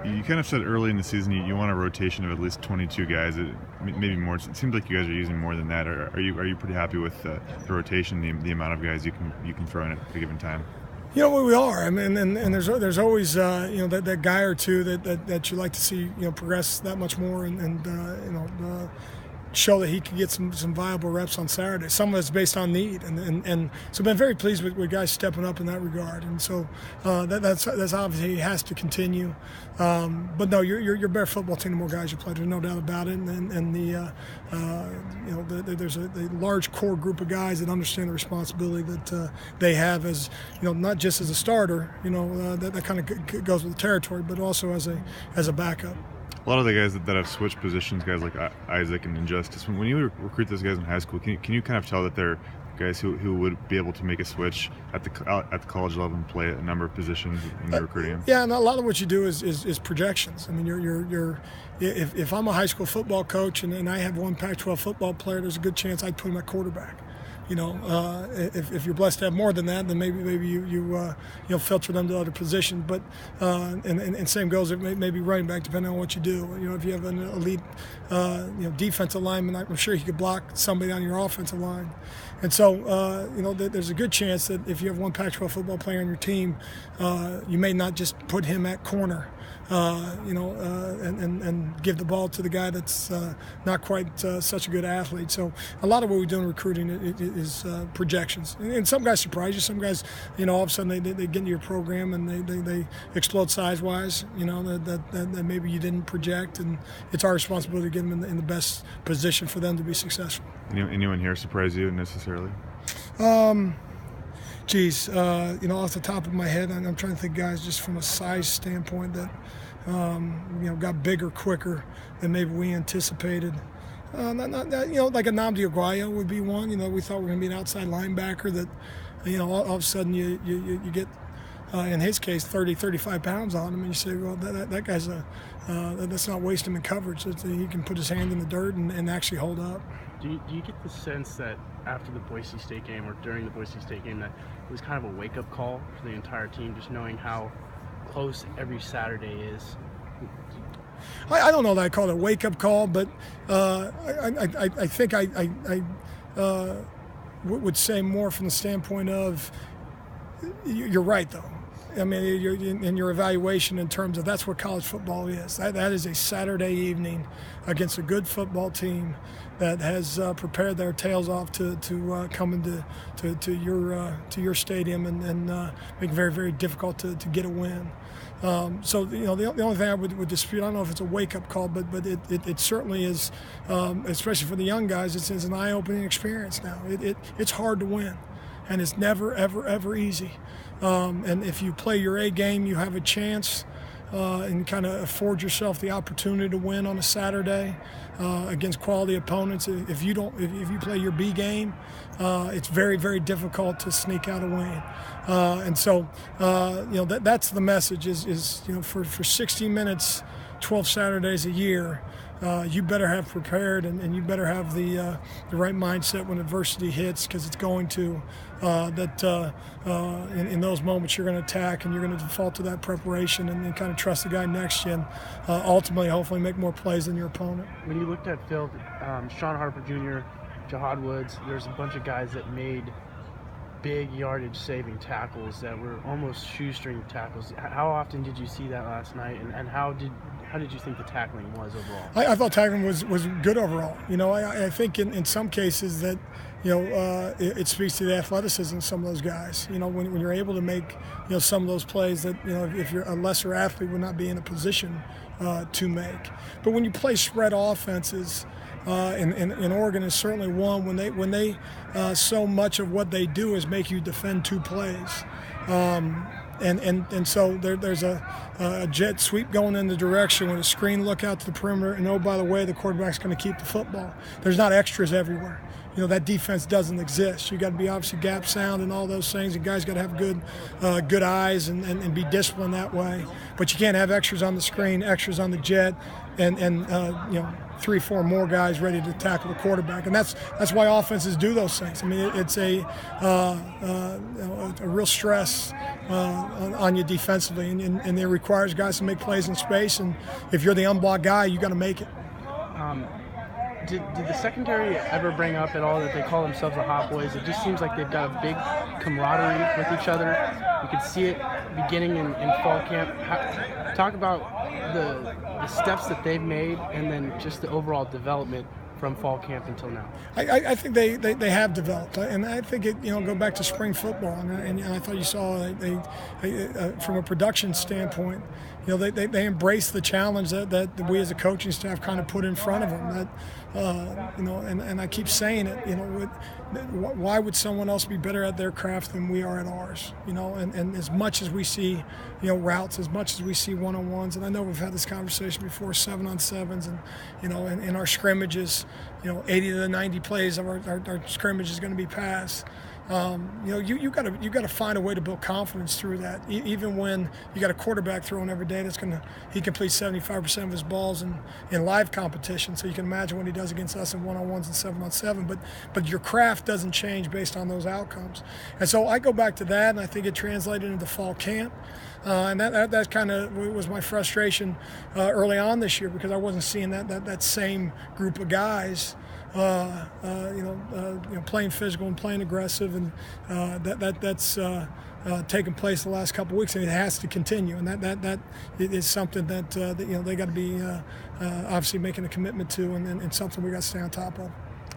You kind of said early in the season you want a rotation of at least 22 guys, maybe more. It seems like you guys are using more than that. Are you pretty happy with the rotation, the amount of guys you can throw in at a given time? You know, we are. I mean, and there's always that guy or two that you like to see progress that much more and show that he can get some viable reps on Saturday. Some of it's based on need, and so I've been very pleased with guys stepping up in that regard. And so that's obviously has to continue. But no, you're a better football team the more guys you play. There's no doubt about it. And there's a large core group of guys that understand the responsibility that they have as not just as a starter. That kind of goes with the territory, but also as a backup. A lot of the guys that have switched positions, guys like Isaac and Injustice, when you recruit those guys in high school, can you kind of tell that they're guys who would be able to make a switch at the college level and play a number of positions when you're recruiting them? Yeah, and a lot of what you do is projections. I mean, if I'm a high school football coach and I have one Pac-12 football player, there's a good chance I'd put him at quarterback. If you're blessed to have more than that, then maybe you filter them to other positions. But and same goes with maybe running back, depending on what you do. If you have an elite defensive lineman, I'm sure he could block somebody on your offensive line. And so there's a good chance that if you have one Pac-12 football player on your team, you may not just put him at corner. And give the ball to the guy that's not quite such a good athlete. So a lot of what we do in recruiting is projections. And some guys surprise you. Some guys, all of a sudden they get into your program and they explode size-wise, that maybe you didn't project. And it's our responsibility to get them in the best position for them to be successful. Anyone here surprise you necessarily? Off the top of my head, I'm trying to think guys just from a size standpoint that, got bigger quicker than maybe we anticipated. Like a Nnamdi Oguayo would be one. We thought we were going to be an outside linebacker that, all of a sudden you get, in his case, 30, 35 pounds on him, and you say, well, that guy's let's not waste him in coverage. He can put his hand in the dirt and actually hold up. Do you get the sense that after the Boise State game or during the Boise State game that it was kind of a wake-up call for the entire team, just knowing how close every Saturday is? I don't know that I call it a wake-up call, but I think I would say more from the standpoint of you're right, though. I mean, in your evaluation in terms of that's what college football is. That is a Saturday evening against a good football team that has prepared their tails off to come into your stadium and make it very, very difficult to get a win. So the only thing I would dispute, I don't know if it's a wake-up call, but it certainly is, especially for the young guys. It's an eye-opening experience now. It's hard to win, and it's never, ever, ever easy. And if you play your A game, you have a chance and kind of afford yourself the opportunity to win on a Saturday against quality opponents. If you play your B game, it's very, very difficult to sneak out a win. And so that's the message is for 60 minutes, 12 Saturdays a year, you better have prepared and you better have the right mindset when adversity hits, because it's going to. In those moments you're going to attack and you're going to default to that preparation and then kind of trust the guy next to you and ultimately hopefully make more plays than your opponent. When you looked at Phil, Sean Harper Jr., Jahad Woods, there's a bunch of guys that made big yardage-saving tackles that were almost shoestring tackles. How often did you see that last night, and how did you think the tackling was overall? I thought tackling was good overall. I think in some cases that it speaks to the athleticism of some of those guys. When you're able to make some of those plays that if you're a lesser athlete would not be in a position to make. But when you play spread offenses, in Oregon is certainly one when they so much of what they do is make you defend two plays. And so there's a jet sweep going in the direction with a screen look out to the perimeter, and oh, by the way, the quarterback's going to keep the football. There's not extras everywhere. That defense doesn't exist. You got to be obviously gap sound and all those things. And guys got to have good eyes and be disciplined that way. but you can't have extras on the screen, extras on the jet, and 3-4 more guys ready to tackle the quarterback. And that's why offenses do those things. I mean, it's a real stress on you defensively, and it requires guys to make plays in space. And if you're the unblocked guy, you got to make it. Did the secondary ever bring up at all that they call themselves the Hot Boys? It just seems like they've got a big camaraderie with each other. You could see it beginning in fall camp. Talk about the steps that they've made and then just the overall development from fall camp until now. I think they have developed, and I think it go back to spring football, and I thought you saw they from a production standpoint, they embrace the challenge that we as a coaching staff kind of put in front of them. That and I keep saying it, why would someone else be better at their craft than we are at ours? And as much as we see routes, as much as we see one-on-ones, and I know we've had this conversation before, 7-on-7s, and in our scrimmages, 80 to 90 plays of our scrimmage is going to be passed. You got to find a way to build confidence through that. Even when you got a quarterback throwing every day he completes 75% of his balls in live competition. So you can imagine what he does against us in one-on-ones and 7-on-7. But your craft doesn't change based on those outcomes. And so I go back to that, and I think it translated into fall camp. And that kind of was my frustration early on this year, because I wasn't seeing that same group of guys playing physical and playing aggressive, and that's taken place the last couple of weeks, and it has to continue. And that is something that they got to be obviously making a commitment to, and something we got to stay on top of.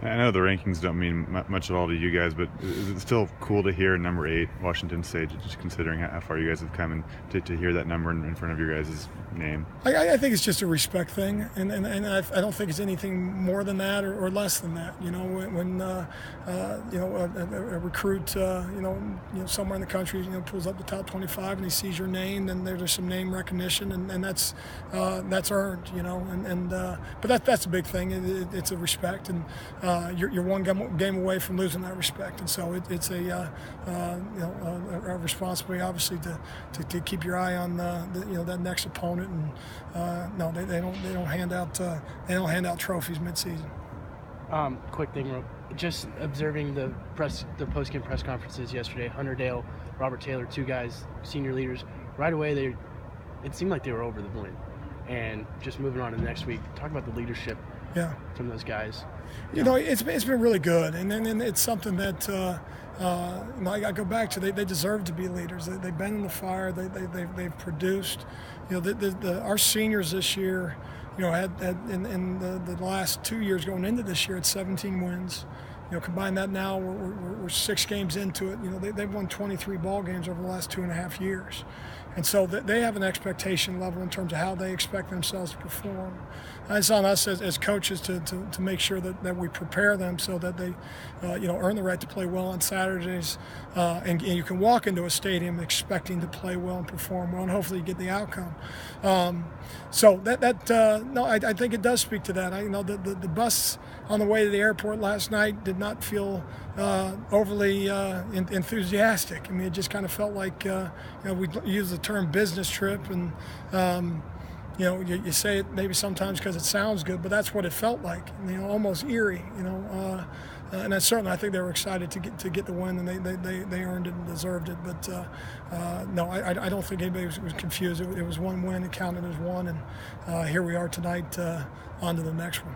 I know the rankings don't mean much at all to you guys, but is it still cool to hear number 8 Washington State, just considering how far you guys have come, and to hear that number in front of your guys' name? I think it's just a respect thing, and I don't think it's anything more than that or less than that. When a recruit somewhere in the country pulls up the top 25 and he sees your name, then there's some name recognition, and that's earned. But that's a big thing. It's a respect, and you're one game away from losing that respect, and so it's a responsibility, obviously, to keep your eye on that next opponent. And no, they don't hand out trophies midseason. Quick thing, just observing the post-game press conferences yesterday. Hunter Dale, Robert Taylor, 2 guys, senior leaders. Right away, it seemed like they were over the moon. And just moving on to the next week, talk about the leadership. Yeah. From those guys. It's been really good, and it's something that I go back to. They deserve to be leaders. They've been in the fire. They've produced. Our seniors this year, had in the last 2 years going into this year, had 17 wins. Combine that now, we're 6 games into it. They've won 23 ball games over the last 2.5 years. And so they have an expectation level in terms of how they expect themselves to perform. And it's on us as coaches to make sure that we prepare them so that they earn the right to play well on Saturdays. And you can walk into a stadium expecting to play well and perform well, and hopefully you get the outcome. So I think it does speak to that. The bus on the way to the airport last night did not feel overly enthusiastic. I mean, it just kind of felt like we use the term business trip, and you say it maybe sometimes because it sounds good, but that's what it felt like. Almost eerie. And I think they were excited to get the win, and they earned it and deserved it. But no, I don't think anybody was confused. It was one win. It counted as one, and here we are tonight. On to the next one.